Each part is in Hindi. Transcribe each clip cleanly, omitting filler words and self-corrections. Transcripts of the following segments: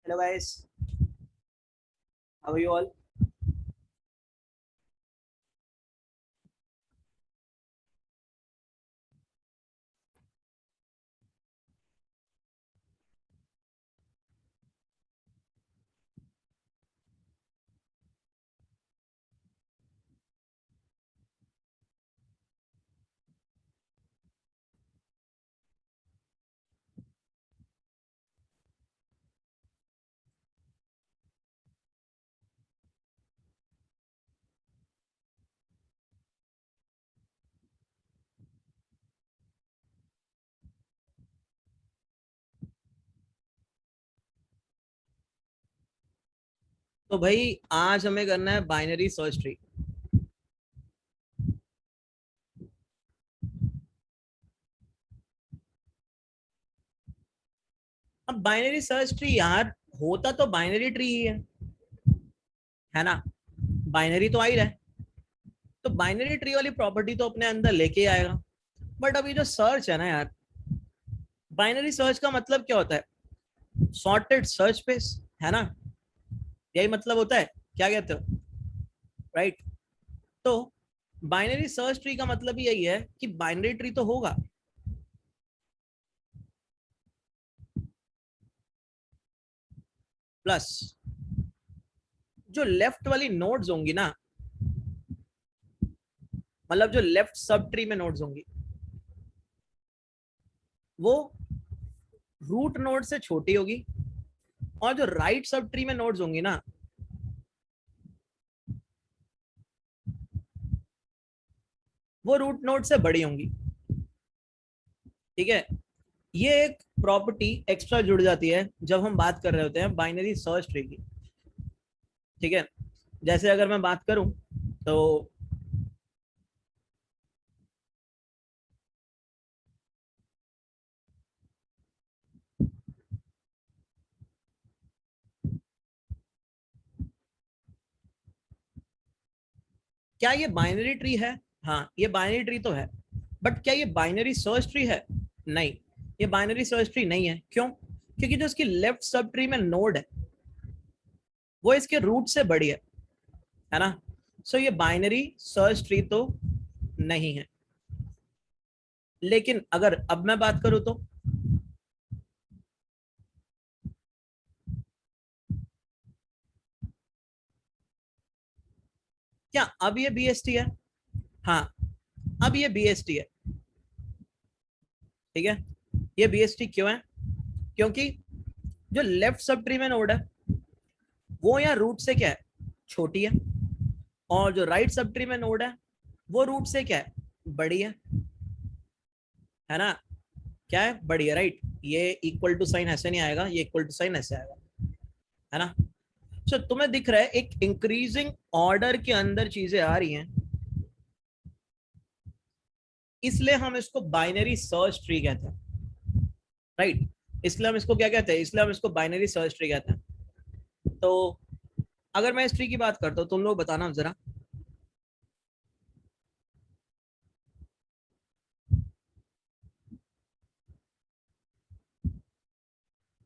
Hello guys, how are you all? तो भाई आज हमें करना है बाइनरी सर्च ट्री। अब बाइनरी सर्च ट्री यार होता तो बाइनरी ट्री ही है ना। बाइनरी तो आ ही रहा है, तो बाइनरी ट्री वाली प्रॉपर्टी तो अपने अंदर लेके आएगा। बट अभी जो सर्च है ना यार, बाइनरी सर्च का मतलब क्या होता है? सॉर्टेड सर्च स्पेस, है ना। यही मतलब होता है, क्या कहते हो? राइट। तो बाइनरी सर्च ट्री का मतलब यही है कि बाइनरी ट्री तो होगा, प्लस जो लेफ्ट वाली नोड्स होंगी ना, मतलब जो लेफ्ट सब ट्री में नोड्स होंगी वो रूट नोड से छोटी होगी, और जो राइट सब ट्री में नोड्स होंगी ना वो रूट नोड से बड़ी होंगी। ठीक है, ये एक प्रॉपर्टी एक्स्ट्रा जुड़ जाती है जब हम बात कर रहे होते हैं बाइनरी सर्च ट्री की। ठीक है, जैसे अगर मैं बात करूं तो क्या ये बाइनरी ट्री है? हाँ, ये बाइनरी ट्री तो है, बट क्या ये बाइनरी सर्च ट्री है? नहीं, ये बाइनरी सर्च ट्री नहीं है। क्यों? क्योंकि जो इसकी लेफ्ट सब ट्री में नोड है वो इसके रूट से बड़ी है ना। सो ये बाइनरी सर्च ट्री तो नहीं है। लेकिन अगर अब मैं बात करूं तो क्या अब ये बीएसटी है? हाँ, अब ये बीएसटी है। ठीक है, ये बीएसटी क्यों है? क्योंकि जो लेफ्ट सब ट्री में नोड है वो यहाँ रूट से क्या है, छोटी है, और जो राइट सब ट्री में नोड है वो रूट से क्या है, बड़ी है ना। क्या है, बड़ी है, राइट। ये इक्वल टू साइन ऐसे नहीं आएगा, ये इक्वल टू साइन ऐसे आएगा, है ना। तो तुम्हें दिख रहा है एक इंक्रीजिंग ऑर्डर के अंदर चीजें आ रही हैं, इसलिए हम इसको बाइनरी सर्च ट्री कहते हैं, राइट। इसलिए हम इसको क्या कहते हैं, इसलिए हम इसको बाइनरी सर्च ट्री कहते हैं। तो अगर मैं इस ट्री की बात करता हूँ तुम लोग बताना जरा,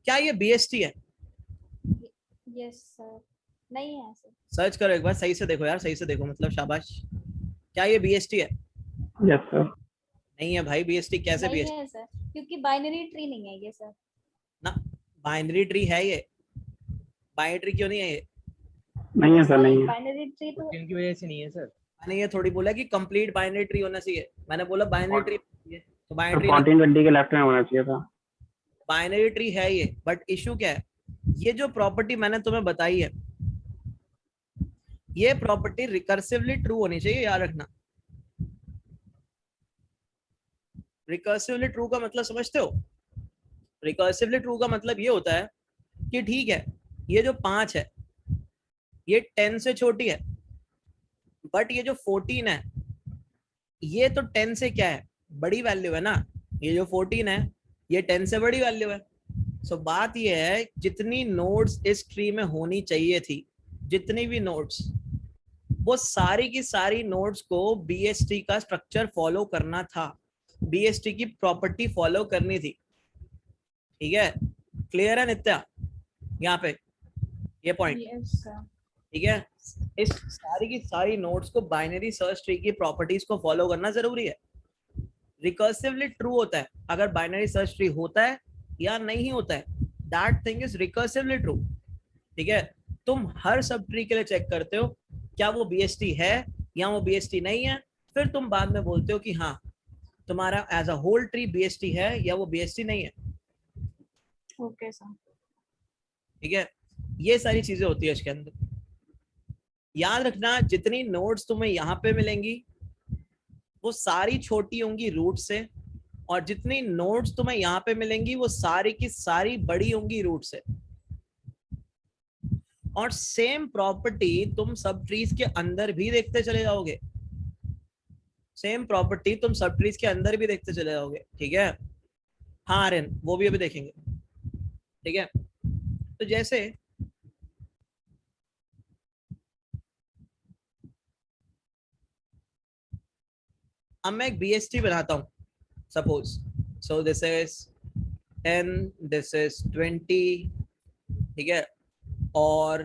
क्या ये बीएसटी है? Yes sir. नहीं है सर। सर्च करो एक बार, सही से देखो यार, सही से देखो, मतलब शाबाश। क्या ये बीएसटी है? Yes sir. नहीं है भाई, बीएसटी कैसे नहीं बीएसटी है सर, क्योंकि बाइनरी ट्री नहीं है ये सर। ना। बाइनरी ट्री है ये, बाइनरी ट्री क्यों नहीं है ये? नहीं है सर, नहीं है। बाइनरी ट्री तो इनकी वजह से नहीं है सर। मैंने ये थोड़ी बोला कि कंप्लीट बाइनरी ट्री होना चाहिए, मैंने बोला बाइनरी ट्री तो बाइनरी सर ट्री 1420 के लेफ्ट में होना चाहिए था। बाइनरी ट्री है ये, बट इशू क्या है, ये जो प्रॉपर्टी मैंने तुम्हें बताई है ये प्रॉपर्टी रिकर्सिवली ट्रू होनी चाहिए, याद रखना। रिकर्सिवली ट्रू का मतलब समझते हो? रिकर्सिवली ट्रू का मतलब ये होता है कि ठीक है, ये जो 5 है ये 10 से छोटी है, बट ये जो 14 है ये तो 10 से क्या है, बड़ी वैल्यू है ना। ये जो 14 है ये 10 से बड़ी वैल्यू है। सो बात ये है, जितनी नोड्स इस ट्री में होनी चाहिए थी, जितनी भी नोड्स, वो सारी की सारी नोड्स को बीएसटी का स्ट्रक्चर फॉलो करना था, बीएसटी की प्रॉपर्टी फॉलो करनी थी। ठीक है, क्लियर है नित्या यहाँ पे? ये पॉइंट, Yes, sir. ठीक है। इस सारी की सारी नोड्स को बाइनरी सर्च ट्री की प्रॉपर्टीज को फॉलो करना जरूरी है। रिकर्सिवली ट्रू होता है अगर बाइनरी सर्च ट्री होता है या नहीं होता है, that thing is recursively true, ठीक है। तुम हर सब ट्री के लिए चेक करते हो क्या वो बीएसटी है या वो बीएसटी नहीं है, फिर तुम बाद में बोलते हो कि हाँ तुम्हारा as a whole tree BST है या वो बीएसटी नहीं है, Okay, sir. ठीक है। ये सारी चीजें होती है इसके अंदर। याद रखना जितनी नोड्स तुम्हें यहाँ पे मिलेंगी वो सारी छोटी होंगी रूट से, और जितनी नोड्स तुम्हें यहाँ पे मिलेंगी वो सारी की सारी बड़ी होंगी रूट से। और सेम प्रॉपर्टी तुम सब ट्रीज के अंदर भी देखते चले जाओगे, सेम प्रॉपर्टी तुम सब ट्रीज के अंदर भी देखते चले जाओगे, ठीक है। हाँ आर्यन, वो भी अभी देखेंगे, ठीक है। तो जैसे अब मैं एक बीएसटी बनाता हूँ, suppose, so this is 10, this is 20, ठीक है। और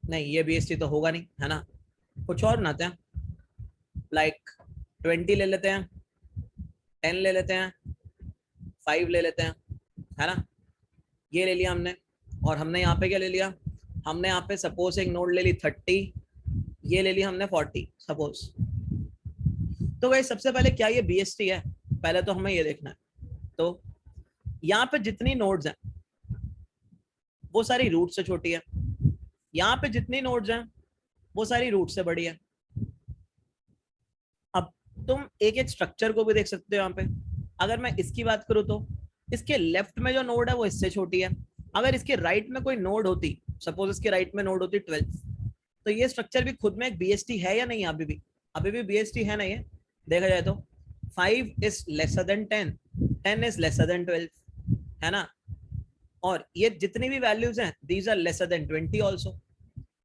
नहीं ये बीएसटी तो होगा नहीं, है ना, कुछ और बनाते हैं, लाइक 20 ले लेते हैं, 10 ले लेते हैं, 5 ले लेते हैं, है ना। ये ले लिया हमने, और हमने यहाँ पे क्या ले लिया, हमने यहाँ पे सपोज एक नोड ले ली 30, ये ले लिया हमने 40 सपोज। तो भाई सबसे पहले क्या ये बीएसटी है, पहले तो हमें ये देखना है। तो यहाँ पे जितनी नोड्स हैं वो सारी रूट से छोटी है, यहाँ पे जितनी नोड्स हैं वो सारी रूट से बड़ी है। अब तुम एक एक स्ट्रक्चर को भी देख सकते हो यहाँ पे। अगर मैं इसकी बात करूँ तो इसके लेफ्ट में जो नोड है वो इससे छोटी है। अगर इसके राइट में कोई नोड होती, सपोज इसके राइट में नोड होती 12, तो ये स्ट्रक्चर भी खुद में एक बीएसटी है या नहीं, अभी भी बीएसटी है नहीं है, देखा जाए तो 5 is lesser than 10, 10 is lesser than 12, है ना। और ये जितनी भी वैल्यूज हैं these are lesser than 20 also,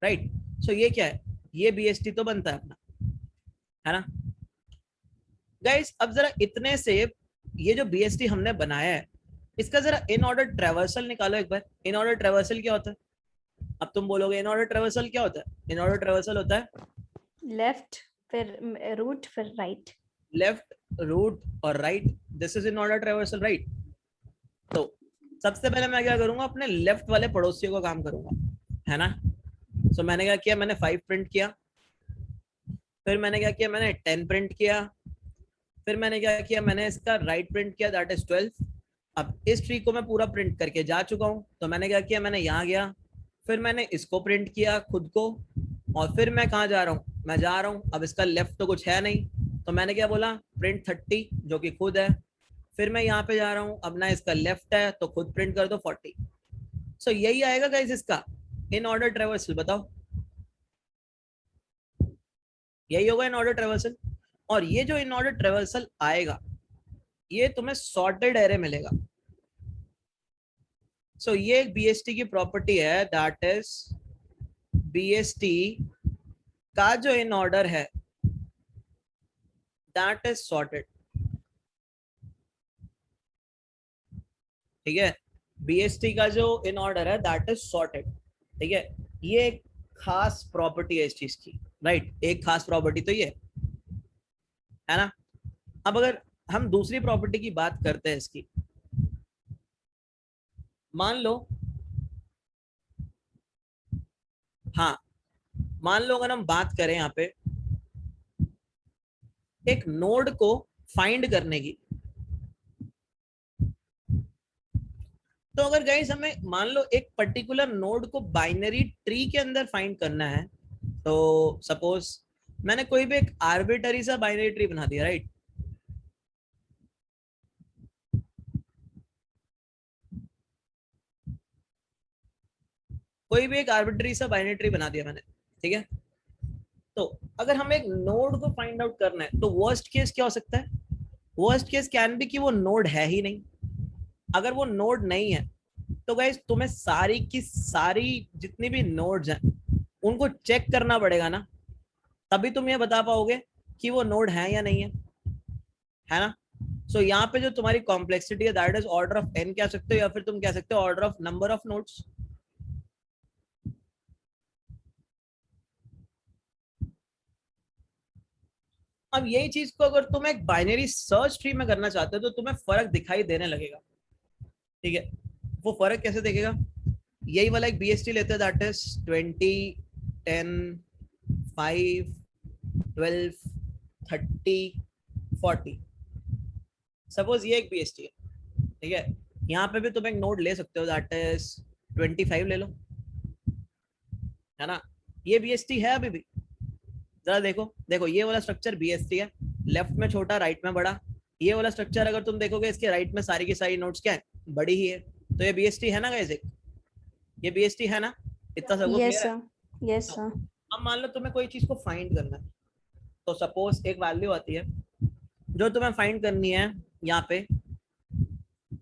right. So ये क्या है, ये बीएसटी तो बनता है अपना, है ना। गाइस अब जरा इतने से ये जो बीएसटी हमने बनाया है इसका जरा इन ऑर्डर ट्रेवर्सल निकालो एक बार। इन ऑर्डर ट्रेवर्सल क्या होता है, अब तुम बोलोगे इन ऑर्डर ट्रेवर्सल क्या होता है। इन ऑर्डर ट्रेवर्सल होता है Left, फिर root, फिर right. लेफ्ट, रूट और right, this is in order traversal, right. तो सबसे पहले मैं क्या करूंगा, अपने लेफ्ट वाले पड़ोसियों को काम करूंगा, है ना। सो मैंने क्या किया, मैंने 5 प्रिंट किया, फिर मैंने क्या किया, मैंने 10 प्रिंट किया, फिर मैंने क्या किया, मैंने इसका राइट प्रिंट किया दैट इज 12। अब इस ट्री को मैं पूरा प्रिंट करके जा चुका हूँ, तो मैंने क्या किया, मैंने यहाँ गया, फिर मैंने इसको प्रिंट किया खुद को, और फिर मैं कहाँ जा रहा हूँ, मैं जा रहा हूँ अब इसका लेफ्ट तो कुछ है नहीं, तो मैंने क्या बोला, प्रिंट 30 जो कि खुद है। फिर मैं यहाँ पे जा रहा हूँ, अब ना इसका लेफ्ट है तो खुद प्रिंट कर दो 40। सो यही आएगा गाइस इसका इन ऑर्डर ट्रेवर्सल, बताओ यही होगा इन ऑर्डर ट्रेवर्सल। और ये जो इन ऑर्डर ट्रेवर्सल आएगा ये तुम्हें सॉर्टेड एरे मिलेगा। सो ये एक बीएसटी की प्रॉपर्टी है दैट इज बीएसटी का जो इन ऑर्डर है दैट इज सॉर्टेड, ठीक है। बीएसटी का जो इन ऑर्डर है दैट इज सॉर्टेड, ठीक है। ये एक खास प्रॉपर्टी है इस चीज की, राइट। एक खास प्रॉपर्टी तो ये है ना। अब अगर हम दूसरी प्रॉपर्टी की बात करते हैं इसकी, मान लो, हाँ मान लो अगर हम बात करें यहाँ पे एक नोड को फाइंड करने की, तो अगर गाइस हमें मान लो एक पर्टिकुलर नोड को बाइनरी ट्री के अंदर फाइंड करना है, तो सपोज मैंने कोई भी एक आर्बिटरी सा बाइनरी ट्री बना दिया, राइट। कोई भी एक आर्बिटरी सा बाइनरी ट्री बना दिया मैंने, ठीक है। तो अगर हमें एक नोड को फाइंड आउट करना है तो वर्स्ट केस क्या हो सकता है, वर्स्ट केस कैन बी कि वो नोड है ही नहीं। अगर वो नोड नहीं है तो गाइस तुम्हें सारी की सारी जितनी भी नोड्स हैं उनको चेक करना पड़ेगा ना, तभी तुम ये बता पाओगे कि वो नोड है या नहीं है ना। सो यहाँ पे जो तुम्हारी कॉम्प्लेक्सिटी है that is order of n कह सकते हो, या फिर तुम कह सकते हो order of number of nodes. अब यही चीज को अगर तुम एक बाइनरी सर्च ट्री में करना चाहते हो तो तुम्हें फर्क दिखाई देने लगेगा, ठीक है। वो फर्क कैसे देखेगा, यही वाला एक बीएसटी लेते हैं, दैट इज 20, 10, 5, 12, 30, 40। सपोज ये एक बीएसटी है, ठीक है। यहाँ पे भी तुम एक नोड ले सकते हो, दैट इज 25 ले लो, है ना। ये बीएसटी है अभी भी, जरा देखो, देखो ये वाला स्ट्रक्चर बीएसटी है, लेफ्ट में छोटा राइट में बड़ा। ये वाला स्ट्रक्चर अगर तुम देखोगे इसके राइट में सारी की सारी नोड्स क्या है, बड़ी ही है। तो ये बीएसटी है ना गाइस, ये बीएसटी है ना, इतना सबको यस क्लियर है। Sir, yes sir. अब मान लो तुम्हें कोई चीज को फाइंड करना है, तो सपोज एक वैल्यू आती है जो तुम्हें फाइंड करनी है यहाँ पे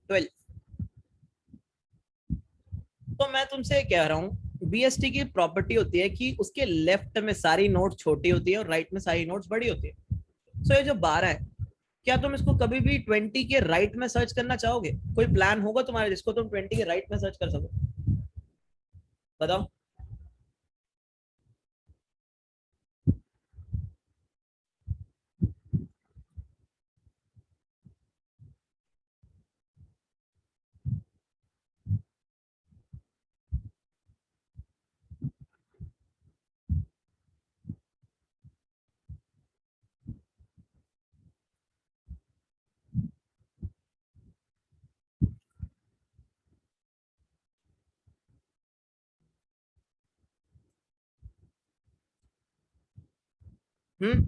12। तो मैं तुमसे कह रहा हूँ बीएसटी की प्रॉपर्टी होती है कि उसके लेफ्ट में सारी नोट्स छोटी होती है और राइट में सारी नोट्स बड़ी होती है। सो ये जो 12 है, क्या तुम इसको कभी भी 20 के राइट में सर्च करना चाहोगे? कोई प्लान होगा तुम्हारे जिसको तुम 20 के राइट में सर्च कर सको? बताओ। हम्म,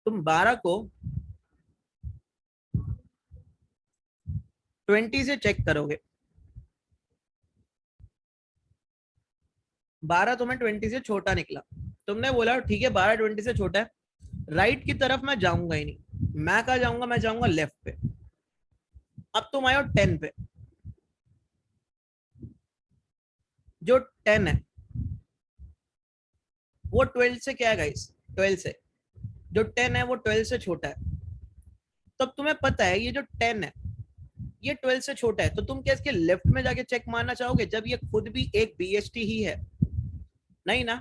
तुम 12 को 20 से चेक करोगे, 12 तुम्हें 20 से छोटा निकला। तुमने बोला ठीक है 12 20 से छोटा है, राइट की तरफ मैं जाऊंगा ही नहीं, मैं कहा जाऊंगा, मैं जाऊंगा लेफ्ट पे। अब तुम आए हो 10 पे, जो 10 है वो 12 से क्या है गाइस, 12 से, जो 10 है वो 12 से छोटा है। तब तुम्हें पता है ये जो 10 है ये 12 से छोटा है, तो तुम क्या इसके लेफ्ट में जाके चेक मारना चाहोगे जब ये खुद भी एक बीएसटी ही है? नहीं ना।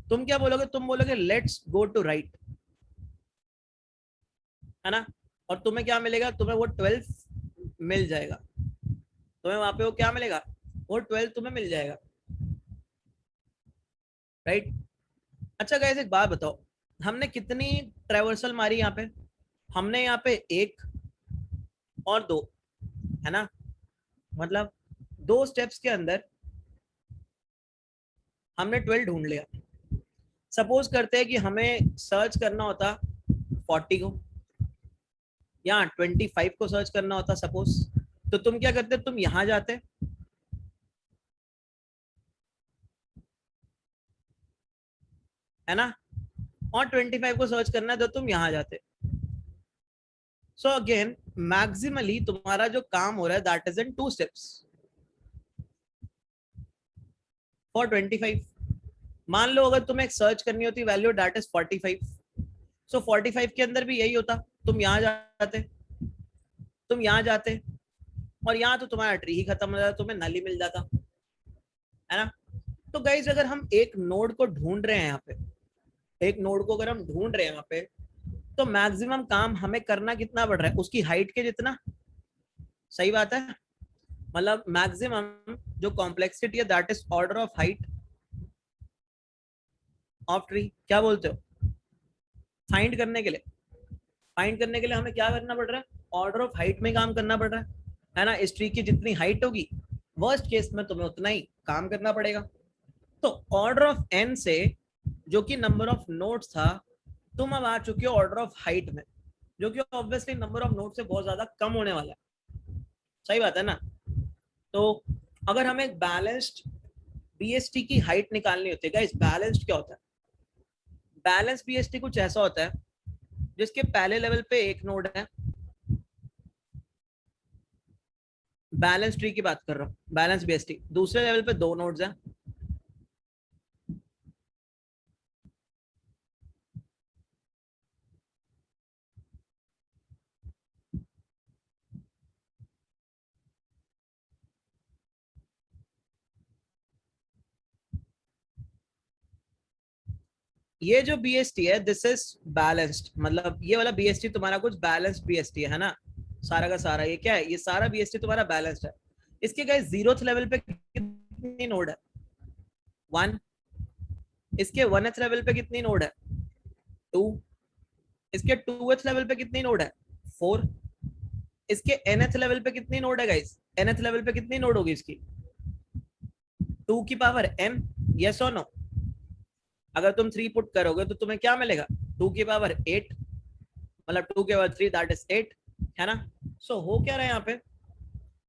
तुम क्या बोलोगे, तुम बोलोगे लेट्स गो टू राइट, है ना। और तुम्हें क्या मिलेगा, तुम्हें वो 12 मिल जाएगा, तुम्हें वहां पे वो क्या मिलेगा, वो 12 तुम्हें मिल जाएगा, राइट। अच्छा गाइस एक बात बताओ, हमने कितनी ट्रेवर्सल मारी यहाँ पे? हमने यहाँ पे एक और दो, है ना। मतलब 2 स्टेप्स के अंदर हमने 12 ढूंढ लिया। सपोज करते हैं कि हमें सर्च करना होता 40 को या 25 को सर्च करना होता सपोज, तो तुम क्या करते, तुम यहां जाते, है ना, और 25 को सर्च करना है तो तुम यहां जाते। सो अगेन मैक्सिमली तुम्हारा जो काम हो रहा है that is in 2 steps for 25। मान लो अगर तुम्हें एक सर्च करनी होती वैल्यू दैट इज 45, सो 45 के अंदर भी यही होता, तुम यहां जाते, तुम यहां जाते, और यहाँ तो तुम्हारा ट्री ही खत्म हो जाता, तुम्हें नल ही मिल जाता, है ना। तो गाइज अगर हम एक नोड को ढूंढ रहे हैं यहाँ पे, एक नोड को अगर हम ढूंढ रहे हैं यहाँ पे, तो मैक्सिमम काम हमें करना कितना पड़ रहा है, उसकी हाइट के जितना। सही बात है, मतलब मैक्सिमम जो कॉम्प्लेक्सिटी है that is order of height of tree. क्या बोलते हो? फाइंड करने के लिए, फाइंड करने के लिए हमें क्या करना पड़ रहा है, ऑर्डर ऑफ हाइट में काम करना पड़ रहा है ना। इस ट्री की जितनी हाइट होगी वर्स्ट केस में तुम्हें उतना ही काम करना पड़ेगा। तो ऑर्डर ऑफ एन से, जो कि नंबर ऑफ नोड्स था, तुम अब आ चुके हो ऑर्डर ऑफ हाइट में, जो कि ऑब्वियसली नंबर ऑफ नोड से बहुत ज्यादा कम होने वाला है। सही बात है ना। तो अगर हमें एक बैलेंस्ड बीएसटी की हाइट निकालनी होती है गाइस, बैलेंस्ड क्या होता है, बैलेंस बीएसटी कुछ ऐसा होता है जिसके पहले लेवल पे एक नोड है, बैलेंस ट्री की बात कर रहा हूँ, बैलेंस बीएसटी, दूसरे लेवल पे 2 नोड्स हैं, ये जो BST है दिस इज बैलेंस्ड, मतलब ये वाला BST तुम्हारा कुछ बैलेंस्ड BST है ना, सारा का सारा ये क्या है, ये सारा BST तुम्हारा बैलेंस्ड है। इसके गाइस 0th लेवल पे कितनी नोड है? 1। इसके 1th लेवल पे कितनी नोड है? 2। इसके 2th लेवल पे कितनी नोड है? 4। इसके nth लेवल पे कितनी नोड है गाइस? nth लेवल पे कितनी नोड होगी इसकी? 2 की पावर n, यस और नो? अगर तुम 3 पुट करोगे तो तुम्हें क्या मिलेगा? 2 की पावर 8, मतलब 2 की पावर 3 दैट इज 8, है ना? सो हो क्या रहा है यहाँ पे?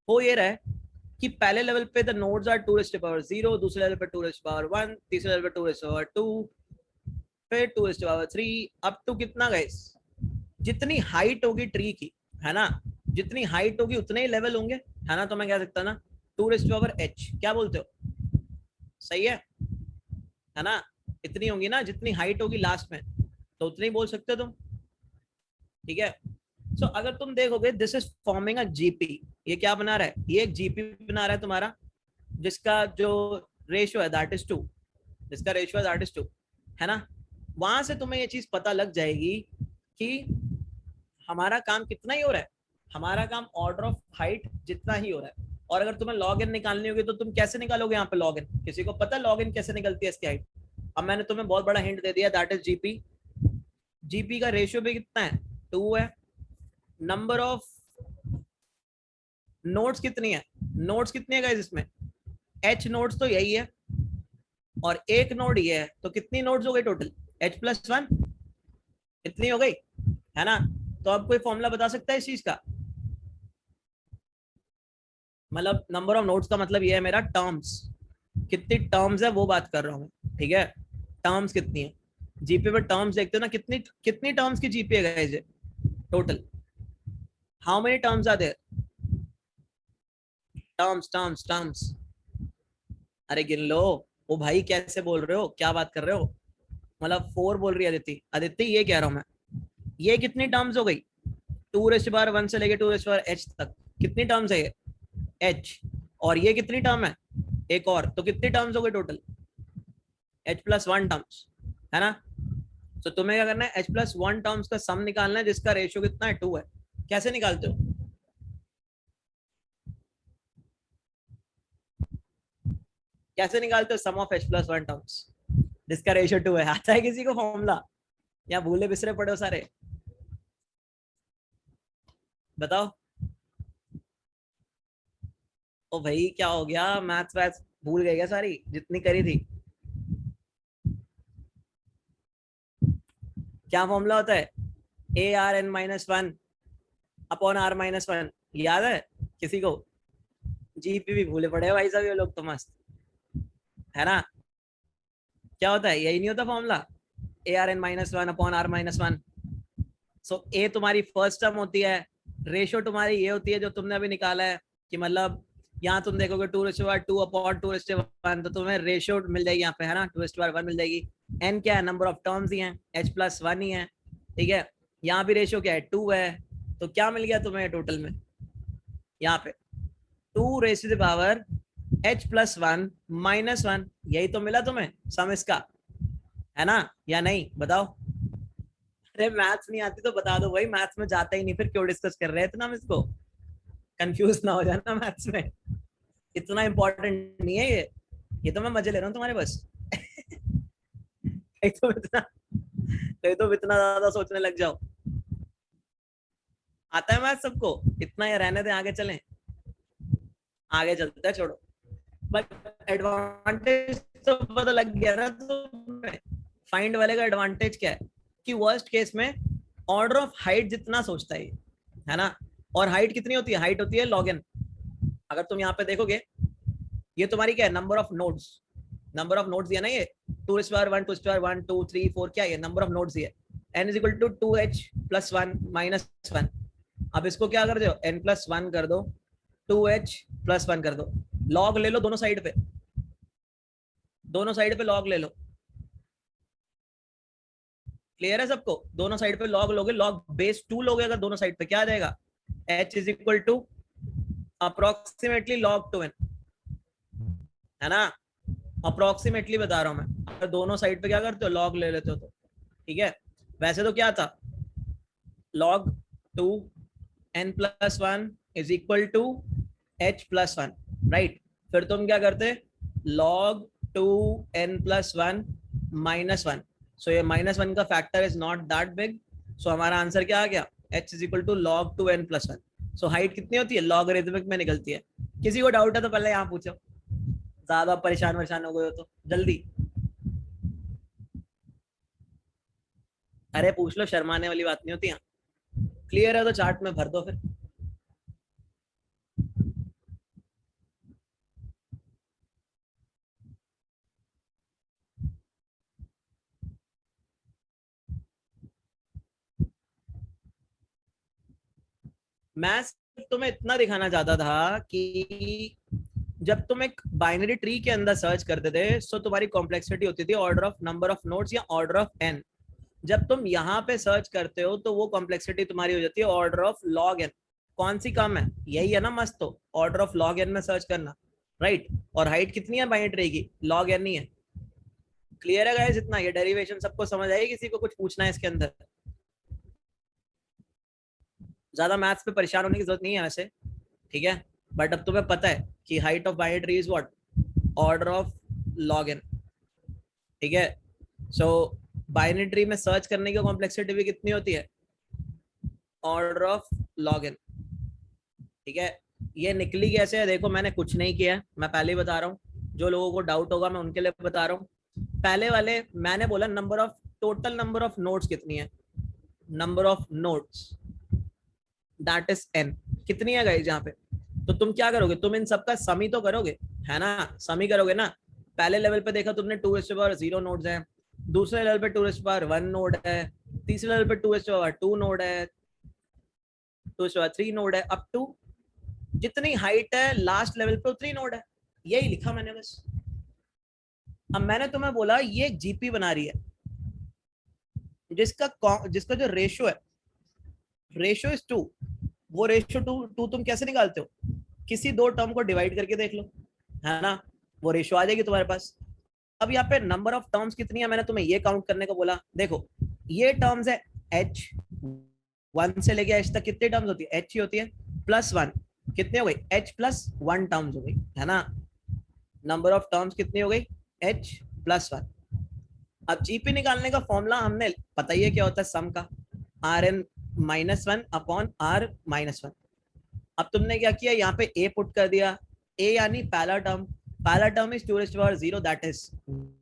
हो ये रहा है कि पहले लेवल पे the nodes are 2 raised to power 0, दूसरे लेवल पे 2 raised to power 1, तीसरे लेवल पे 2 raised to power 2, फिर 2 raised to power 3, up to कितना गाइस? जितनी हाइट होगी ट्री की, है ना, जितनी हाइट होगी उतने ही लेवल होंगे, है ना? तो मैं कह सकता ना 2 raised to power h, क्या बोलते हो? सही है ना? इतनी होगी ना, जितनी हाइट होगी लास्ट में, तो उतनी बोल सकते हो तुम, ठीक है? सो अगर तुम देखोगे this is forming a GP, ये क्या बना रहा है? ये एक जीपी बना रहा है तुम्हारा, जिसका जो रेशियो है दैट इज 2, जिसका रेशियो है दैट इज 2, है ना? वहां से तुम्हें ये चीज पता लग जाएगी कि हमारा काम कितना ही हो रहा है, हमारा काम ऑर्डर ऑफ हाइट जितना ही हो रहा है। और अगर तुम्हें लॉग इन निकालनी होगी तो तुम कैसे निकालोगे यहाँ पे लॉग इन? किसी को पता लॉग इन कैसे निकलती है इसकी हाइट? अब मैंने तुम्हें बहुत बड़ा हिंट दे दिया, दैट इज जीपी। जीपी का रेशियो भी कितना है? 2 है। नंबर ऑफ नोड्स कितनी है? नोड्स कितनी है गाइस इसमें? h नोड्स तो यही है और एक नोड ये है, तो कितनी नोड्स हो गई टोटल? h+1 इतनी हो गई, है ना? तो अब कोई फॉर्मूला बता सकता है इस चीज का? मतलब नंबर ऑफ नोड्स का मतलब ये है मेरा टर्म्स, कितनी टर्म्स है वो बात कर रहा हूँ मैं, ठीक है? टर्म्स कितनी है? जीपी में टर्म्स देखते हो ना, कितनी कितनी टर्म्स की जीपी है guys total? How many terms are there? Terms, अरे गिन लो। ओ भाई कैसे बोल रहे हो, क्या बात कर रहे हो? मतलब 4 बोल रही है अदिति। अदिति ये कह रहा हूँ मैं, ये कितनी टर्म्स हो गई? 2 raised to power 1 से लेके 2 raised to power h तक कितनी टर्म्स है ये? h। और ये कितनी टर्म है? एक और, तो कितनी टर्म्स हो गई टोटल? h+1 टर्म्स, है ना? तो तुम्हें क्या करना है? h+1 टर्म्स का सम निकालना है, जिसका रेशियो कितना है? 2 है। कैसे निकालते हो? कैसे निकालते हो सम ऑफ h+1 टर्म्स जिसका रेशियो 2 है? आता है किसी को फॉर्मूला, या भूले बिसरे पड़े हो सारे? बताओ। ओ भाई क्या हो गया, मैथ्स वैथ्स भूल गए क्या सारी जितनी करी थी? क्या फॉर्मूला होता है? ARn-1 अपॉन R-1, याद है किसी को? जीपी भी भूले पड़े भाई साहब ये लोग तो मस्त, है ना? क्या होता है? यही नहीं होता फॉर्मूला, ARn-1 अपॉन R-1। सो ए तुम्हारी फर्स्ट टर्म होती है, रेशियो तुम्हारी ये होती है जो तुमने अभी निकाला है, कि मतलब यहाँ तुम देखोगे 2:2 अपॉन 2:1, तो तुम्हें रेशियो मिल जाएगी यहाँ पे, है ना? 2:1 मिल जाएगी। n क्या है? नंबर ऑफ टर्म्स ही हैं, h+1 ही है, ठीक है? यहाँ भी रेशियो क्या है? 2 है। तो क्या मिल गया तुम्हें टोटल में यहाँ पे? 2 raised to the power h+1 -1, यही तो मिला तुम्हें सम इसका, है ना? या नहीं बताओ? अरे मैथ्स नहीं आती तो बता दो भाई, मैथ्स में जाता ही नहीं फिर क्यों डिस्कस कर रहे हैं इतना? हम इसको कंफ्यूज ना हो जाना मैथ्स में, इतना इंपॉर्टेंट नहीं है ये तो मैं मजे ले रहा हूँ तुम्हारे बस। कहीं तो इतना ज्यादा सोचने लग जाओ। आता है मैथ सबको? इतना ही रहने दे, आगे चलें, आगे चलते हैं, छोड़ो। बट एडवांटेज तो पता लग गया ना तुम्हें? फाइंड वाले का एडवांटेज क्या है कि वर्स्ट केस में ऑर्डर ऑफ हाइट जितना सोचता है ना? और हाइट कितनी होती है? हाइट होती है लॉग एन। अगर तुम यहाँ पे देखोगे, ये तुम्हारी क्या है? Number of nodes, number of nodes दिया ना ये, 2:1 2:1 2 3 4, क्या है? नंबर ऑफ नोड्स दिए। n = 2h+1 -1। अब इसको क्या कर दो? n+1 कर दो, 2h+1 कर दो, लॉग ले लो दोनों साइड पे, दोनों साइड पे लॉग ले लो। क्लियर है सबको? दोनों साइड पे लॉग लोगे, लॉग बेस 2 लोगे अगर दोनों साइड पे, क्या आ जाएगा? h = अप्रोक्सीमेटली log 2n, है ना? अप्रोक्सीमेटली बता रहा हूं मैं, अगर दोनों साइड पे क्या करते हो लॉग ले लेते हो तो ठीक है। वैसे तो क्या था, log 2 n plus 1 is equal to h plus 1, right. फिर तुम क्या करते, log 2 n plus 1 minus 1, सो ये माइनस 1 का factor is not that big, so हमारा आंसर क्या आ गया, h is equal to log 2 n plus 1। So height कितनी होती है, लॉगरिथमिक में निकलती है। किसी को डाउट है तो पहले यहाँ पूछो, ज्यादा परेशान हो गए हो तो जल्दी, अरे पूछ लो, शर्माने वाली बात नहीं होती यहाँ। क्लियर है तो चार्ट में भर दो फिर। मैं सिर्फ तुम्हें इतना दिखाना चाहता था कि जब तुम एक बाइनरी ट्री के अंदर सर्च करते थे तो तुम्हारी कॉम्प्लेक्सिटी होती थी order of number of nodes या ऑर्डर ऑफ एन। जब तुम यहाँ पे सर्च करते हो तो वो कॉम्प्लेक्सिटी तुम्हारी हो जाती है ऑर्डर ऑफ लॉग एन। कौन सी कम है, यही है ना मस्त, तो ऑर्डर ऑफ लॉग एन में सर्च करना, राइट। और हाइट कितनी है बाइनरी ट्री की, लॉग एन ही है। क्लियर है गाइस, इतना ये डेरिवेशन सबको समझ आई, किसी को कुछ पूछना है इसके अंदर? ज्यादा मैथ्स पे परेशान होने की जरूरत नहीं है वैसे, ठीक है। बट अब तुम्हें पता है कि height of binary tree is what, order of log n, ठीक है। सो बाइनरी ट्री में सर्च करने की कॉम्प्लेक्सिटी भी कितनी होती है, ऑर्डर ऑफ लॉग एन, ठीक है। ये निकली कैसे है, देखो मैंने कुछ नहीं किया, मैं पहले ही बता रहा हूँ, जो लोगों को डाउट होगा मैं उनके लिए बता रहा हूँ। पहले वाले मैंने बोला number of, total number of nodes कितनी है, number of nodes that is n, कितनी है गाइस यहाँ पे। तो तुम क्या करोगे, तुम इन सबका सम ही तो करोगे, है ना, सम ही करोगे ना। पहले लेवल पे देखा तुमने 2⁻0 नोड्स हैं, दूसरे लेवल पे 2⁻1 नोड है, तीसरे लेवल पे 2⁻2 नोड है, 2⁻3 नोड है, अप टू जितनी हाइट है लास्ट लेवल पे उतनी नोड है। यही लिखा मैंने बस। अब मैंने तुम्हें बोला ये एक जीपी बना रही है, जिसका जो रेशियो है, रेशियो इज 2। वो रेशियो टू तुम कैसे निकालते हो, किसी दो टर्म को डिवाइड करके देख लो, है ना, वो रेशियो आ जाएगी तुम्हारे पास। अब यहाँ पे नंबर ऑफ टर्म्स कितनी है, मैंने तुम्हें ये काउंट करने को बोला। देखो ये टर्म्स है h, 1 से लेके h तक कितनी टर्म्स होती है, h ही होती है, प्लस 1 कितने हो गई, h प्लस 1 टर्म्स हो गई, है ना। नंबर ऑफ टर्म्स कितनी हो गई, h प्लस 1। अब जीपी निकालने का फॉर्मूला हमने पता ही है क्या होता है, सम का, rn minus 1 upon r minus 1। अब तुमने क्या किया, यहाँ पे a पुट कर दिया, a यानी पहला term is 2⁻0 that is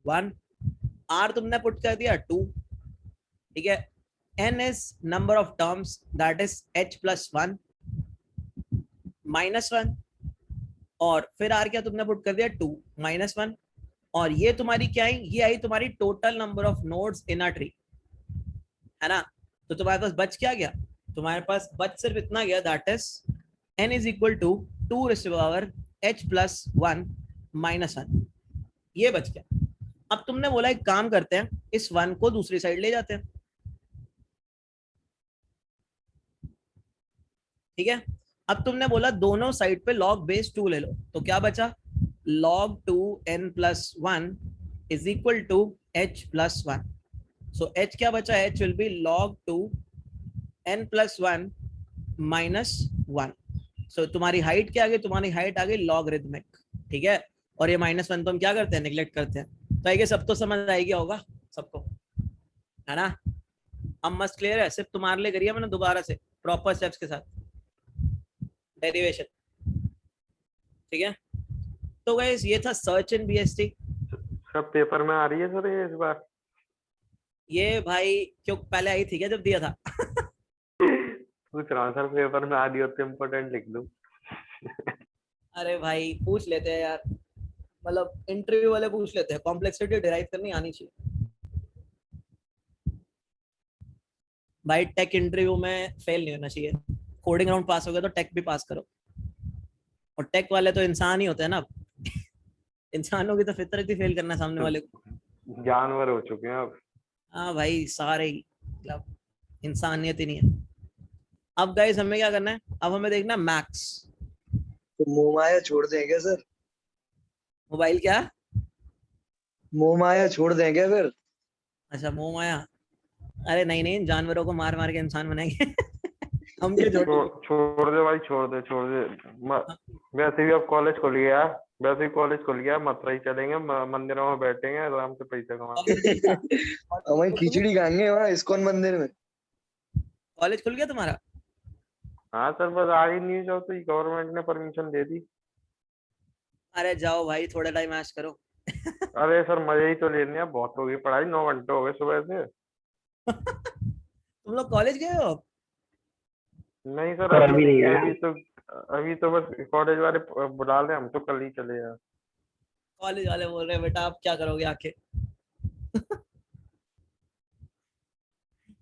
1, r तुमने पुट कर दिया 2, ठीक है। n is number of terms that is h plus 1 minus 1, और फिर r क्या तुमने पुट कर दिया 2 माइनस 1, और ये तुम्हारी क्या आई, ये आई तुम्हारी total number of nodes in a tree, है ना। तो तुम्हारे पास बच क्या गया, तुम्हारे पास बच सिर्फ इतना गया, that is n is equal to 2⁻h plus 1 minus 1, ये बच गया। अब तुमने बोला एक काम करते हैं, इस 1 को दूसरी साइड ले जाते हैं, ठीक है। अब तुमने बोला दोनों साइड पे log बेस 2 ले लो, तो क्या बचा, log 2n plus 1 is equal to h plus 1। So h क्या बचा, h will be log 2n plus 1 minus 1। So तुम्हारी हाइट क्या आ गई, तुम्हारी हाइट आ गई लॉगरिथमिक, ठीक है। और ये माइनस 1 तो हम क्या करते हैं, नेग्लेक्ट करते हैं। तो आइए सब तो समझ आएगी होगा सबको, है ना। अब मस्त क्लियर है, सिर्फ तुम्हारे लिए करिए मैंने दोबारा से प्रॉपर स्टेप्स के साथ डेरिवेशन, ठीक है। तो गाइस ये था सर्च इन बीएसटी। सब पेपर में आ रही है सर ये इस बार? ये भाई क्यों पहले आई थी क्या जब दिया था? पूछ रहा हूँ सर, पेपर में आ रही हो तो इम्पोर्टेंट लिख दूं। अरे भाई पूछ लेते हैं यार, मतलब इंटरव्यू वाले पूछ लेते हैं, कॉम्प्लेक्सिटी डिराइव करनी आनी चाहिए भाई। टेक इंटरव्यू में फेल नहीं होना चाहिए, कोडिंग राउंड पास हो गया तो टेक भी पास करो। और टेक वाले तो इंसान ही होते हैं ना, इंसानों की तो फितरत ही फेल करना है सामने वाले को। जानवर हो चुके हैं अब। हाँ भाई सारे ही, मतलब इंसानियत ही नहीं है। अब गाइस हमें क्या करना है, अब हमें देखना मैक्स। तो मुंह माया छोड़ दें क्या सर? मोबाइल क्या, मोह माया छोड़ दें क्या फिर? अच्छा मोह माया, अरे नहीं नहीं, जानवरों को मार मार के इंसान बनाएंगे। हम क्यों छोड़ेंगे? छोड़ दे भाई, छोड़ दे। वैसे भी अब कॉलेज खुल गया, वैसे ही कॉलेज खुल गया, मथुरा ही चलेंगे, मंदिरों में बैठेंगे आराम से पैसे कमाएंगे। और वहीं खिचड़ी खाएंगे वहाँ इस्कॉन मंदिर में। कॉलेज खुल गया तुम्हारा? हाँ सर, बस आ ही नहीं जाओ तो गवर्नमेंट ने परमिशन दे दी। अरे जाओ भाई, थोड़ा टाइम ऐश करो। अरे सर मजे ही तो लेने हैं, बहुत हो गई पढ़ाई, 9 घंटे हो गए सुबह से। तुम लोग कॉलेज गए हो? नहीं सर, सर अभी नहीं गया। अभी तो बस कॉलेज वाले बुला ले, हम तो कल ही चले जाए। कॉलेज वाले बोल रहे हैं बेटा आप क्या करोगे आके।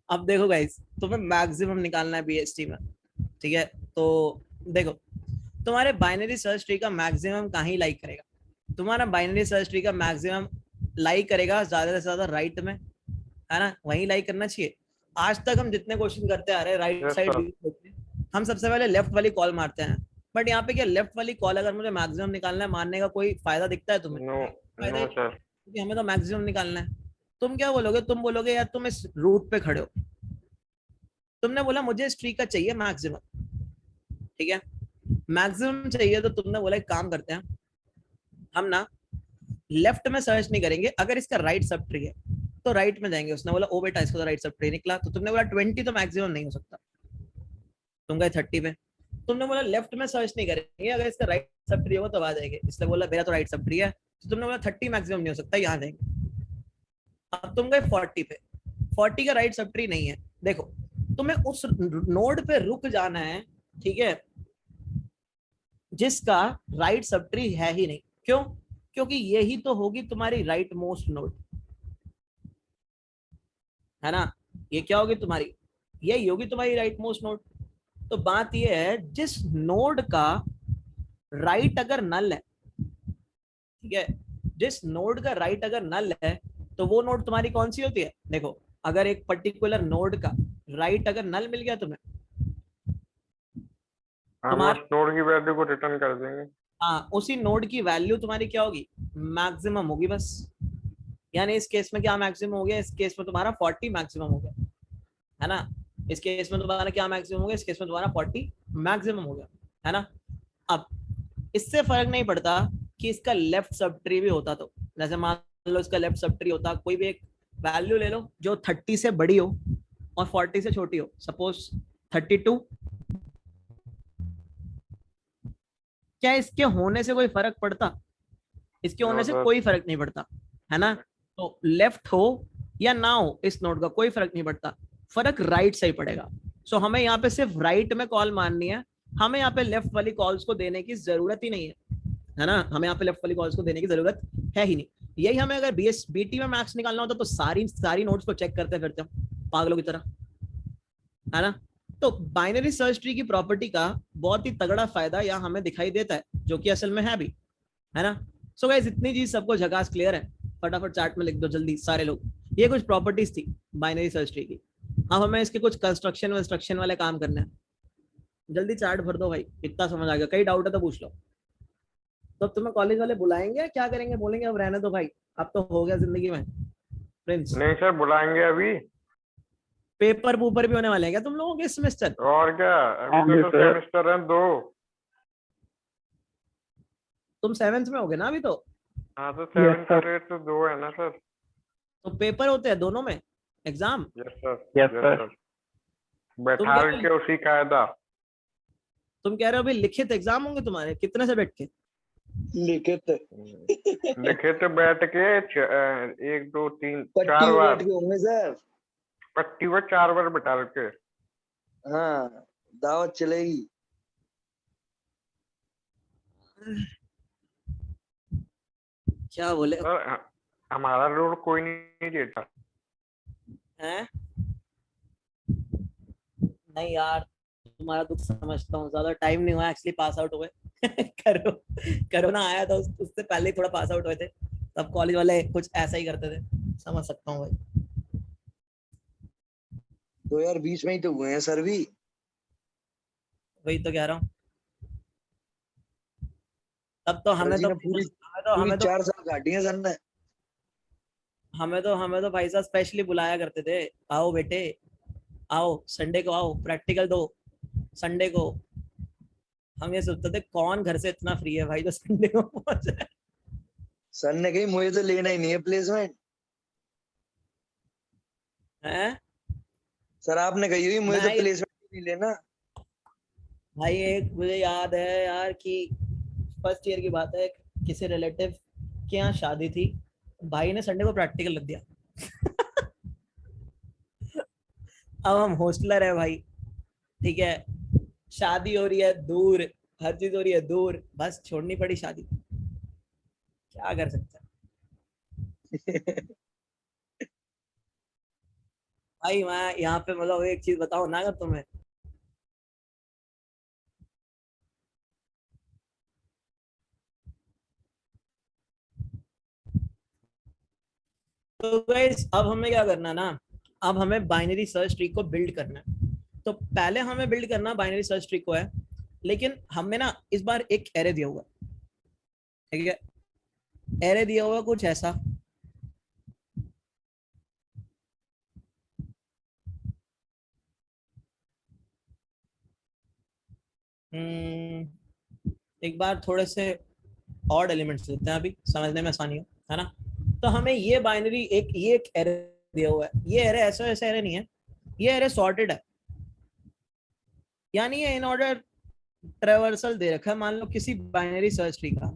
अब देखो गाइस, तुम्हें मैक्सिमम निकालना है बीएसटी में, ठीक है? तो देखो, तुम्हारे बाइनरी सर्च ट्री का मैक्सिमम कहाँ ही लाइक करेगा? तुम्हारा बाइनरी सर्च ट्री का मैक्सिमम लाइक करेगा ज्यादा से ज्यादा राइट में, है ना? वहीं लाइक करना चाहिए। आज तक हम जितने क्वेश्चन करते आ रहे हैं राइट Yes, साइड, sir. हम सबसे पहले लेफ्ट वाली कॉल मारते हैं। बट यहाँ पे क्या लेफ्ट वाली कॉल अगर मुझे मैक्सिमम निकालना है, मारने का कोई फायदा दिखता है तुम्हें? नो फायदा ही नो नहीं, सर। क्योंकि हमें तो मैक्सिमम निकालना है। तुम क्या बोलोगे? तुम बोलोगे यार तुम इस रूट पे खड़े हो, तुमने बोला मुझे इस ट्री का चाहिए मैक्सिमम, ठीक है? मैक्सिमम चाहिए तो तुमने बोला एक काम करते हैं, हम ना लेफ्ट में सर्च नहीं करेंगे, अगर इसका राइट सब ट्री है तो राइट में जाएंगे। उसने बोला ओ बेटा इसका तो राइट सब ट्री निकला, तो तुमने बोला 20 तो मैक्सिमम नहीं हो सकता, तुम गए 30 पे। तुमने बोला लेफ्ट में सर्च नहीं करेंगे, अगर इसका राइट सब ट्री होगा तो आ जाएंगे, इसलिए बोला मेरा तो राइट सब ट्री है, तो तुमने बोला 30 मैक्सिमम नहीं हो सकता, यहाँ जाएंगे। अब तुम गए 40 पे, 40 का राइट सब ट्री नहीं है। देखो, तुम्हें उस नोड पे रुक जाना है, ठीक है, जिसका राइट सब ट्री है ही नहीं। क्यों? क्योंकि यही तो होगी तुम्हारी राइट मोस्ट नोड, है ना? ये क्या होगी तुम्हारी? यही होगी तुम्हारी राइट मोस्ट नोड। तो बात ये है, जिस नोड का राइट अगर नल है, ठीक है, जिस नोड का राइट अगर नल है, तो वो नोड तुम्हारी कौन सी होती है? देखो, अगर एक पर्टिकुलर नोड का राइट अगर नल मिल गया तुम्हें, हम तुम्हारे उस नोड की वैल्यू को रिटर्न कर देंगे। हाँ, उसी नोड की वैल्यू तुम्हारी क्या होगी? मैक्सिमम होगी बस। यानी इस केस में क्या मैक्सिमम हो गया? इस केस में तुम्हारा 40 मैक्सिमम हो गया, है ना? इस केस में तुम्हारा क्या मैक्सिमम हो गया? इस केस में तुम्हारा 40 मैक्सिमम हो गया, है ना? अब इससे फर्क नहीं पड़ता कि इसका लेफ्ट सब ट्री भी होता, तो जैसे मान लो इसका लेफ्ट सब ट्री होता, कोई भी एक वैल्यू ले लो जो 30 से बड़ी हो और 40 से छोटी हो, सपोज 32। क्या इसके होने से कोई फर्क पड़ता? इसके होने से कोई फर्क नहीं पड़ता, है ना? तो लेफ्ट हो या ना हो इस नोड का कोई फर्क नहीं पड़ता, फर्क राइट से ही पड़ेगा। सो हमें यहाँ पे सिर्फ राइट में कॉल मारनी है, हमें यहाँ पे लेफ्ट वाली कॉल्स को देने की जरूरत ही नहीं है ना? हमें यहाँ पे लेफ्ट वाली कॉल्स को देने की जरूरत है ही नहीं। यही हमें अगर बीटी में मैक्स निकालना होता तो सारी नोड्स को चेक करते फिरते हम पागलों की तरह, है ना? तो बाइनरी सर्च ट्री की प्रॉपर्टी का बहुत ही तगड़ा फायदा यहाँ हमें दिखाई देता है, जो कि असल में है भी, है ना? सो गाइस, इतनी चीज सबको झकास क्लियर है? फटाफट चार्ट में लिख दो जल्दी सारे लोग। ये कुछ प्रॉपर्टीज थी बाइनरी सर्च ट्री की। अब हमें इसके कुछ कंस्ट्रक्शन वाले काम करने हैं। जल्दी चार्ट भर दो भाई, इतना समझ आ गया, कई डाउट है तो पूछ लो। तो अब तुम्हें कॉलेज वाले बुलाएंगे, क्या करेंगे? बोलेंगे अब रहने दो भाई, अब तो हो गया जिंदगी में प्रिंस। नहीं सर, बुलाएंगे अभी। पेपर वूपर भी होने वाले हैं क्या तुम लोगों के सेमेस्टर? और क्या, अभी तो सेमेस्टर है 2। तुम 7th में होगे ना अभी तो? हाँ तो 7 और 8 तो 2 है ना सर। तो पेपर होते हैं दोनों में, exam? Yes sir. Yes sir. बैठा के उसी कायदा। तुम कह रहे हो अभी लिखित एग्जाम होंगे तुम्हारे, कितने सब्जेक्ट के? लिखित बैठ के 1 2 3 4 पट्टी बार बैठ के होंगे सर। पट्टी पर 4 बार बैठा के। हाँ, दावत चलेगी। क्या बोले? सर हमारा लोड कोई नहीं देता हैं? नहीं यार, तुम्हारा दुख समझता हूँ, ज्यादा टाइम नहीं हुआ एक्चुअली पास आउट हुए। कोरोना आया था, उससे पहले ही थोड़ा पास आउट हुए थे, तब कॉलेज वाले कुछ ऐसा ही करते थे, समझ सकता हूँ भाई। 2020 में ही तो हुए हैं सर भी। वही तो कह रहा हूँ, तब तो हमें तो पूरी 4 साल काटी है सर ने। हमें तो भाई साहब स्पेशली बुलाया करते थे, आओ बेटे आओ, संडे को आओ, प्रैक्टिकल दो संडे को। हम ये सोचते थे कौन घर से इतना फ्री है भाई जो संडे को पहुंच जाए। सर ने कही मुझे तो लेना ही नहीं है प्लेसमेंट। हैं? सर आपने कही हुई मुझे तो मैं प्लेसमेंट नहीं लेना। भाई एक मुझे याद है यार कि फर्स्ट ईयर की बात है, किसी रिलेटिव के यहाँ शादी थी, भाई ने संडे को प्रैक्टिकल लग दिया। अब हम हॉस्टलर है भाई, ठीक है, शादी हो रही है दूर, हर चीज हो रही है दूर, बस छोड़नी पड़ी शादी, क्या कर सकते हैं भाई। मैं यहाँ पे मतलब एक चीज बताओ ना, अगर तुम्हें तो गाइस अब हमें क्या करना ना, अब हमें बाइनरी सर्च ट्री को बिल्ड करना है। तो पहले हमें बिल्ड करना बाइनरी सर्च ट्री को है, लेकिन हमें ना इस बार एक एरे दिया हुआ, ठीक है, एरे दिया हुआ कुछ ऐसा। एक बार थोड़े से ऑड एलिमेंट्स लेते हैं, अभी समझने में आसानी हो, है ना। तो हमें ये बाइनरी एक एरे दिया हुआ है, ये एरे ऐसा ऐसा एरे नहीं है, ये एरे सॉर्टेड है, यानी ये इन ऑर्डर ट्रेवर्सल दे रखा है, मान लो किसी बाइनरी सर्च ट्री का।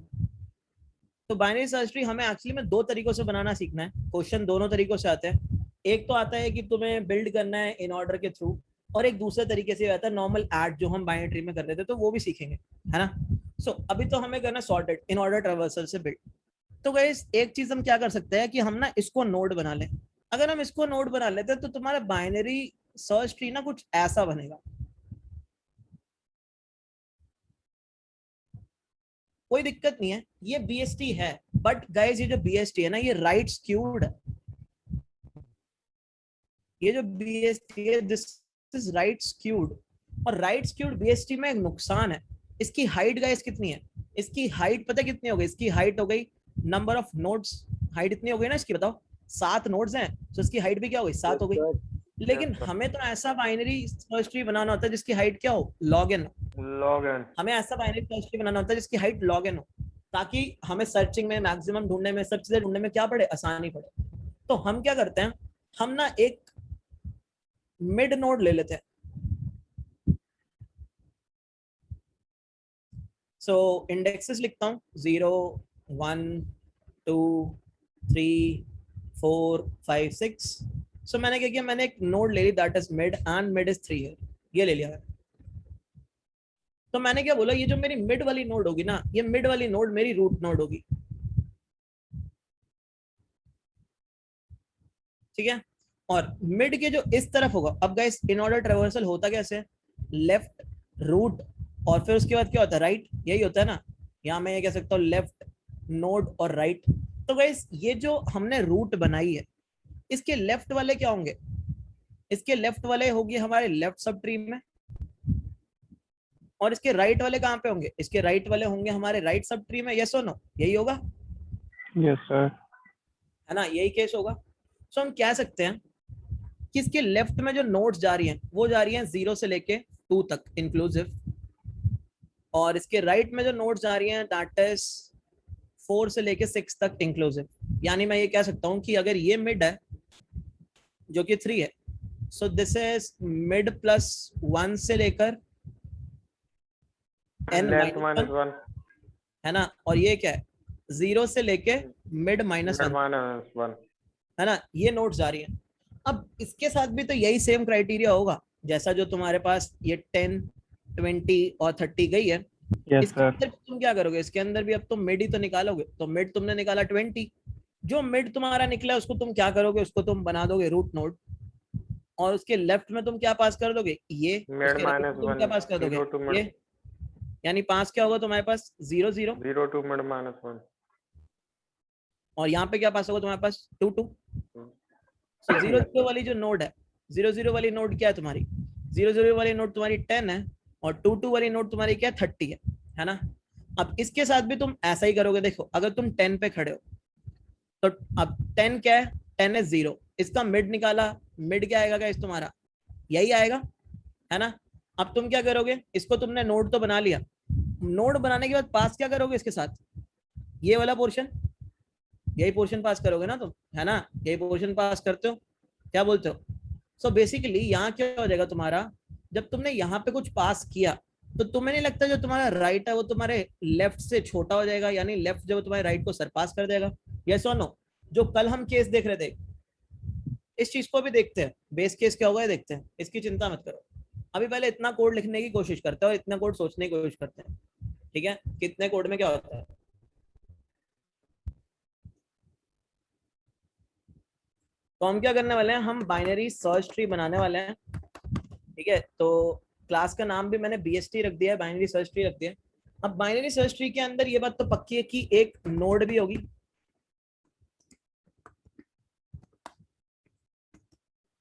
तो बाइनरी सर्च ट्री हमें एक्चुअली में दो तरीकों से बनाना सीखना है, क्वेश्चन दोनों तरीकों से आते हैं। एक तो आता है कि तुम्हें बिल्ड करना है इन ऑर्डर के थ्रू, और एक दूसरे तरीके से आता है नॉर्मल ऐड जो हम बाइनरी ट्री में कर रहे थे, तो वो भी सीखेंगे, है ना। सो अभी तो हमें करना सॉर्टेड इन ऑर्डर ट्रेवर्सल से बिल्ड। तो गाइस एक चीज हम क्या कर सकते हैं कि हम ना इसको नोड बना लें। अगर हम इसको नोड बना लेते हैं तो तुम्हारा बाइनरी सर्च ट्री ना कुछ ऐसा बनेगा, कोई दिक्कत नहीं है, ये बीएसटी है, बट गाइस ये जो बीएसटी है ना ये राइट स्क्यूड है, ये जो बीएसटी है दिस इज राइट स्क्यूड। और राइट स्क्यूड बीएसटी में एक नुकसान है, इसकी हाइट गाइस कितनी है, इसकी हाइट पता कितनी हो गई, इसकी हाइट हो गई नंबर ऑफ नोड्स, हाइट इतनी हो गई ना इसकी, बताओ 7 नोड्स हैं, तो इसकी हाइट भी क्या हो गई 7 हो गई। लेकिन हमें तो ऐसा बाइनरी सर्च ट्री बनाना होता है जिसकी हाइट क्या हो, लॉग एन। हमें ऐसा बाइनरी सर्च ट्री बनाना होता है जिसकी हाइट लॉग एन हो, ताकि हमें सर्चिंग में मैक्सिमम ढूंढने में सब चीजें ढूंढने में क्या पड़े, आसानी पड़े। तो हम क्या करते हैं, हम ना एक मिड नोड ले लेते हैं। सो इंडेक्सेस लिखता हूँ 0 1 2 3 4 5 6। सो मैंने क्या किया, मैंने एक नोड ले ली that is mid, and mid is 3 है, ये ले लिया है। तो मैंने क्या बोला, ये जो मेरी मिड वाली नोड होगी ना, ये मिड वाली नोड मेरी रूट नोड होगी, ठीक है। और मिड के जो इस तरफ होगा, अब गाइस इन ऑर्डर ट्रेवर्सल होता कैसे, लेफ्ट रूट और फिर उसके बाद क्या होता है राइट, यही होता है ना। यहाँ मैं ये कह सकता हूँ लेफ्ट नोड और राइट। तो गाइस ये जो हमने रूट बनाई है, इसके लेफ्ट वाले क्या होंगे, इसके लेफ्ट वाले होंगे हमारे लेफ्ट सब ट्री में, और इसके राइट वाले कहाँ पे होंगे, इसके राइट वाले होंगे हमारे राइट सब ट्री में, यस और नो, यही होगा, यस सर। है ना, यही केस होगा। सो हम कह सकते हैं कि इसके लेफ्ट में जो नोड्स जा रही हैं वो जा रही हैं 0 से लेके 2 तक इंक्लूसिव, और इसके राइट में जो नोड्स जा रही हैं दैट इज 4 से लेके 6 तक इंक्लूसिव। यानी मैं ये कह सकता हूँ कि अगर ये मिड है जो कि 3 है, so this is mid plus 1 से लेकर n माइनस 1, है ना, और ये क्या है 0 से लेके मिड माइनस 1, है ना, ये नोड्स जा रही है। अब इसके साथ भी तो यही सेम क्राइटेरिया होगा, जैसा जो तुम्हारे पास ये 10 20 और 30 गई है। इसके अंदर तुम क्या करोगे, इसके अंदर भी अब तुम मिड ही तो निकालोगे, तो मिड तुमने निकाला 20, जो मिड तुम्हारा निकला उसको तुम क्या करोगे, उसको तुम बना दोगे रूट नोड, और उसके लेफ्ट में तुम क्या पास कर दोगे, ये उसके राइट में तुम क्या पास कर दोगे, ये, यानी पास क्या होगा तुम्हारे पास 0 0 0 2 मिड -1, और यहाँ पे क्या पास होगा तुम्हारे पास 2 2। सो 0 0 वाली जो नोड है, 0 0 वाली नोड क्या है तुम्हारी, 0 0 वाली नोड तुम्हारी 10 है, और 2 2 वाली नोड तुम्हारी क्या है 30 है ना। अब इसके साथ भी तुम ऐसा ही करोगे, देखो अगर तुम 10 पे खड़े हो तो अब 10 क्या है, 10 is 0, इसका मिड निकाला, मिड क्या आएगा गाइस तुम्हारा, यही आएगा, है ना। अब तुम क्या करोगे, इसको तुमने नोड तो बना लिया, नोड बनाने के बाद पास क्या करोगे इसके साथ, ये वाला पोर्शन, यही पोर्शन पास करोगे ना तुम, है ना, यही पोर्शन पास करते हो, क्या बोलते हो। सो बेसिकली यहाँ क्या हो जाएगा तुम्हारा, जब तुमने यहाँ पे कुछ पास किया तो तुम्हें नहीं लगता जो तुम्हारा राइट है वो तुम्हारे लेफ्ट से छोटा हो जाएगा, यानी लेफ्ट जो तुम्हारे राइट को सरपास कर देगा, यस और नो। जो कल हम केस देख रहे थे, इस चीज को भी देखते हैं, बेस केस क्या होगा देखते हैं, इसकी चिंता मत करो। अभी पहले इतना कोड लिखने की कोशिश करते हैं और इतना कोड सोचने की कोशिश करते हैं, ठीक है, कितने कोड में क्या होता है। तो हम क्या करने वाले हैं, हम बाइनरी सर्च ट्री बनाने वाले हैं, ठीक है। तो क्लास का नाम भी मैंने BST रख दिया है, बाइनरी सर्च ट्री रख दिया है। अब बाइनरी सर्च ट्री के अंदर ये बात तो पक्की है कि एक नोड भी होगी,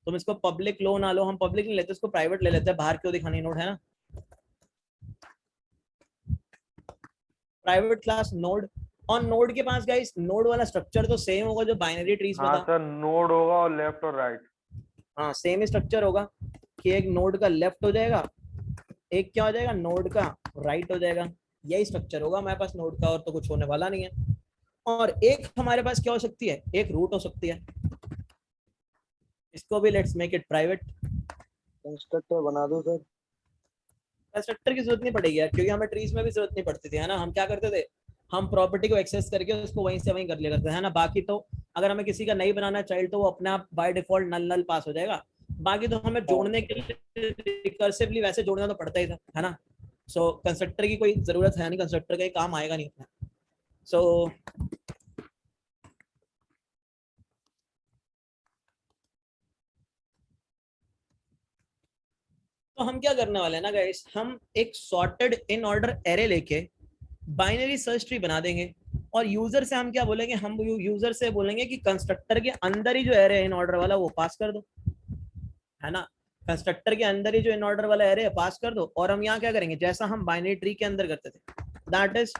तुम इसको पब्लिक लो ना लो, हम पब्लिक नहीं लेते, इसको प्राइवेट ले लेते हैं, बाहर क्यों दिखानी नोड, है ना। प्राइवेट क्लास नोड, और नोड के पास गाइस नोड वाला स्ट्रक्चर तो सेम होगा जो बाइनरी ट्रीज में था। हाँ सर, नोड होगा और लेफ्ट और राइट, हाँ सेम स्ट्रक्चर होगा कि एक नोड का लेफ्ट हो जाएगा, एक क्या हो जाएगा, नोड का राइट हो जाएगा, यही स्ट्रक्चर होगा हमारे पास नोड का, और तो कुछ होने वाला नहीं है। और एक हमारे पास क्या हो सकती है, एक रूट हो सकती है, इसको भी let's make it private. Constructor बना दो सर। कंस्ट्रक्टर की जरूरत नहीं पड़ेगी यार, क्योंकि हमें ट्रीज में भी जरूरत नहीं पड़ती थी, है ना। हम क्या करते थे, हम प्रॉपर्टी को एक्सेस करके उसको वहीं से वहीं कर लिया करते हैं, है ना। बाकी तो अगर हमें किसी का नहीं बनाना चाइल्ड तो वो अपने आप बाय डिफॉल्ट नल नल पास हो जाएगा, बाकी तो हमें जोड़ने के लिए रिकर्सिवली वैसे जोड़ना तो पड़ता ही था, है ना। सो कंस्ट्रक्टर की कोई जरूरत है नहीं, कंस्ट्रक्टर का काम आएगा नहीं अपना। सो तो हम क्या करने वाले हैं ना गाइस, हम एक सॉर्टेड इन ऑर्डर एरे लेके बाइनरी सर्च ट्री बना देंगे, और यूजर से हम क्या बोलेंगे, हम यूजर से बोलेंगे कि कंस्ट्रक्टर के अंदर ही जो एरे है इन ऑर्डर वाला वो पास कर दो, है ना। कंस्ट्रक्टर के अंदर ही जो इन ऑर्डर वाला एरे है पास कर दो, और हम यहाँ क्या करेंगे, जैसा हम बाइनरी ट्री के अंदर करते थे, दैट इज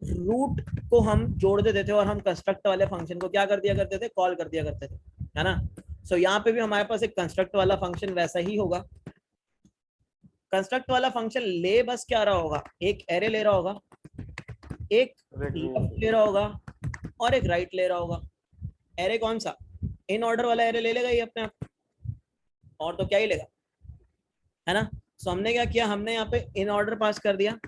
रूट को हम जोड़ देते थे, और हम कंस्ट्रक्ट वाले फंक्शन को क्या कर दिया करते थे, कॉल कर दिया करते थे, है ना। सो यहाँ पे भी हमारे पास एक कंस्ट्रक्ट वाला फंक्शन वैसा ही होगा। कंस्ट्रक्ट वाला फंक्शन ले बस क्या रहा होगा, एक एरे ले रहा होगा, एक लेफ्ट ले रहा होगा और एक राइट ले रहा होगा। एरे कौन सा, इन ऑर्डर वाला एरे ले लेगा ये अपने आप, और तो क्या ही लेगा, है ना। सो हमने क्या किया, हमने यहाँ पे इन ऑर्डर पास कर दिया,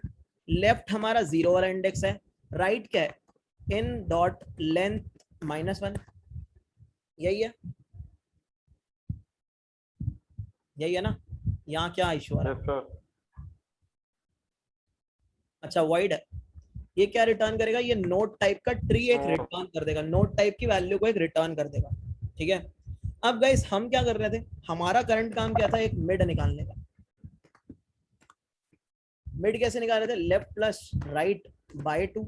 लेफ्ट हमारा 0 वाला इंडेक्स है, राइट क्या है, इन डॉट लेंथ -1, यही है, यही है ना। यहाँ क्या इशू आ रहा है, अच्छा वाइड है, ये क्या रिटर्न करेगा, ये नोड टाइप का ट्री एक रिटर्न कर देगा, नोड टाइप की वैल्यू को एक रिटर्न कर देगा, ठीक है। अब गाइस हम क्या कर रहे थे, हमारा करंट काम क्या था, एक मिड निकालने का। मिड कैसे निकाल रहे थे, लेफ्ट प्लस राइट बाय 2,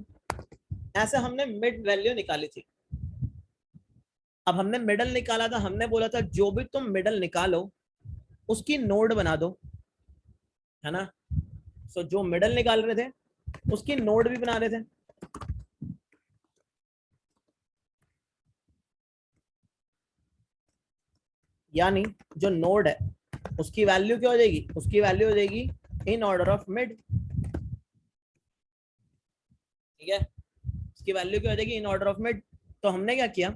ऐसे हमने मिड वैल्यू निकाली थी। अब हमने मिडल निकाला था, हमने बोला था जो भी तुम मिडल निकालो उसकी नोड बना दो, है ना। सो जो मिडल निकाल रहे थे उसकी नोड भी बना रहे थे, यानी जो नोड है उसकी वैल्यू क्या हो जाएगी, उसकी वैल्यू हो जाएगी इन ऑर्डर ऑफ मिड, ठीक है, उसकी वैल्यू क्या हो जाएगी, इन ऑर्डर ऑफ मिड। तो हमने क्या किया,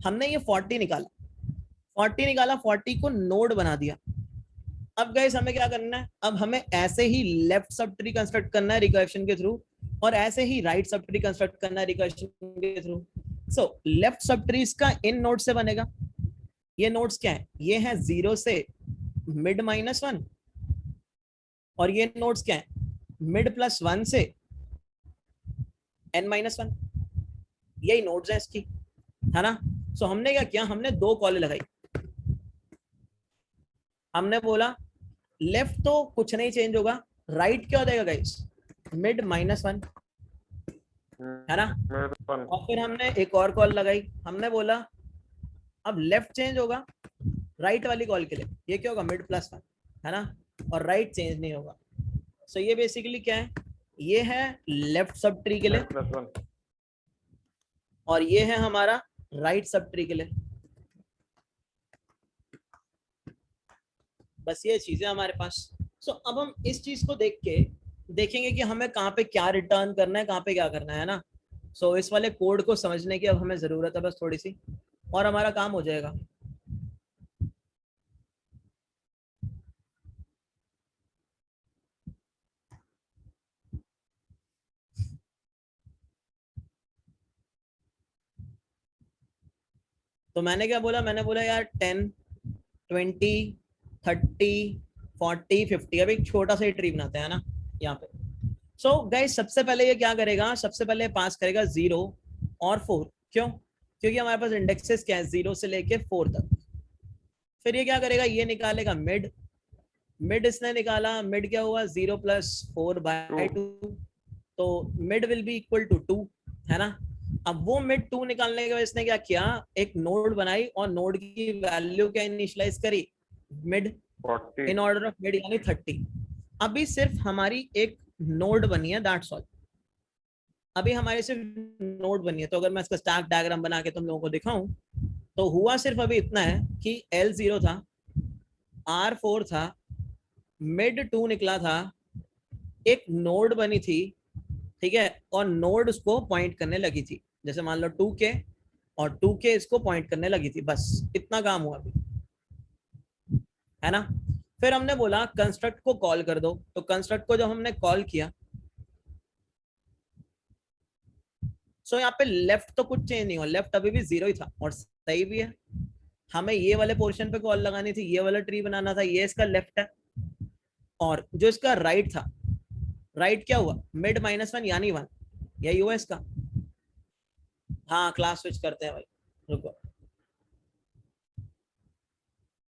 हमने ये 40 निकाला, 40 को नोड बना दिया। अब गाइस हमें क्या करना है, अब हमें ऐसे ही लेफ्ट सब ट्री कंस्ट्रक्ट करना है रिकर्शन के थ्रू, और ऐसे ही राइट सब ट्री कंस्ट्रक्ट करना है रिकर्शन के through. So left sub tree इसका इन नोड से बनेगा, ये नोड्स क्या है, ये है 0 से मिड -1, और ये नोड्स क्या है, मिड +1 से n-1, यही नोड्स है इसकी, है ना। सो हमने क्या किया, हमने 2 कॉल लगाई, हमने बोला लेफ्ट तो कुछ नहीं चेंज होगा, राइट क्या हो जाएगा गाइस, मिड -1, है ना। और फिर हमने एक और कॉल लगाई, हमने बोला अब लेफ्ट चेंज होगा राइट वाली कॉल के लिए, ये क्या होगा, मिड +1, है ना, और राइट चेंज नहीं होगा। सो ये बेसिकली क्या है, ये है लेफ्ट सब ट्री के लिए, और ये है हमारा राइट सब ट्री के लिए। बस ये चीज है हमारे पास। सो अब हम इस चीज को देख के देखेंगे कि हमें कहाँ पे क्या रिटर्न करना है, कहाँ पे क्या करना है ना। सो इस वाले कोड को समझने की अब हमें जरूरत है बस थोड़ी सी, और हमारा काम हो जाएगा। तो मैंने क्या बोला, मैंने बोला यार 10 20 30 40 50, अब एक छोटा सा ट्री बनाते हैं ना यहाँ पे। सो गाइस सबसे पहले ये क्या करेगा, सबसे पहले पास करेगा 0 और 4। क्यों? क्योंकि हमारे पास इंडेक्सेस क्या है 0 से लेके 4 तक। फिर ये क्या करेगा, ये निकालेगा मिड। मिड इसने निकाला, मिड क्या हुआ 0 + 4/2, तो mid will be equal to 2, है ना। अब वो मिड 2 निकालने के बाद इसने क्या किया, एक नोड बनाई और नोड की वैल्यू क्या इनिशियलाइज करी, mid 40 in order of mid यानी 30। अभी सिर्फ हमारी एक नोड बनी है, दैट्स ऑल। अभी हमारी सिर्फ नोड बनी है। तो अगर मैं इसका स्टैक डायग्राम बना के तुम लोगों को दिखाऊं तो हुआ सिर्फ अभी इतना है कि L0 था, R4 था, मिड 2 निकला था, एक नोड बनी थी, ठीक है, और नोड उसको पॉइंट करने लगी थी, जैसे मान लो 2K और 2K इसको पॉइंट करने लगी थी, बस इतना काम हुआ अभी, है ना। फिर हमने बोला कंस्ट्रक्ट को कॉल कर दो, तो कंस्ट्रक्ट को जब हमने कॉल किया, सो यहाँ पे लेफ्ट तो कुछ चेंज नहीं हुआ, लेफ्ट अभी भी 0 ही था और सही भी है। हमें ये वाले पोर्शन पे कॉल लगानी थी, ये वाला ट्री बनाना था, ये इसका लेफ्ट है। और जो इसका राइट था, राइट क्या हुआ, मिड -1 यानी 1, यही हुआ इसका। हाँ क्लास स्विच करते हैं भाई, रुको।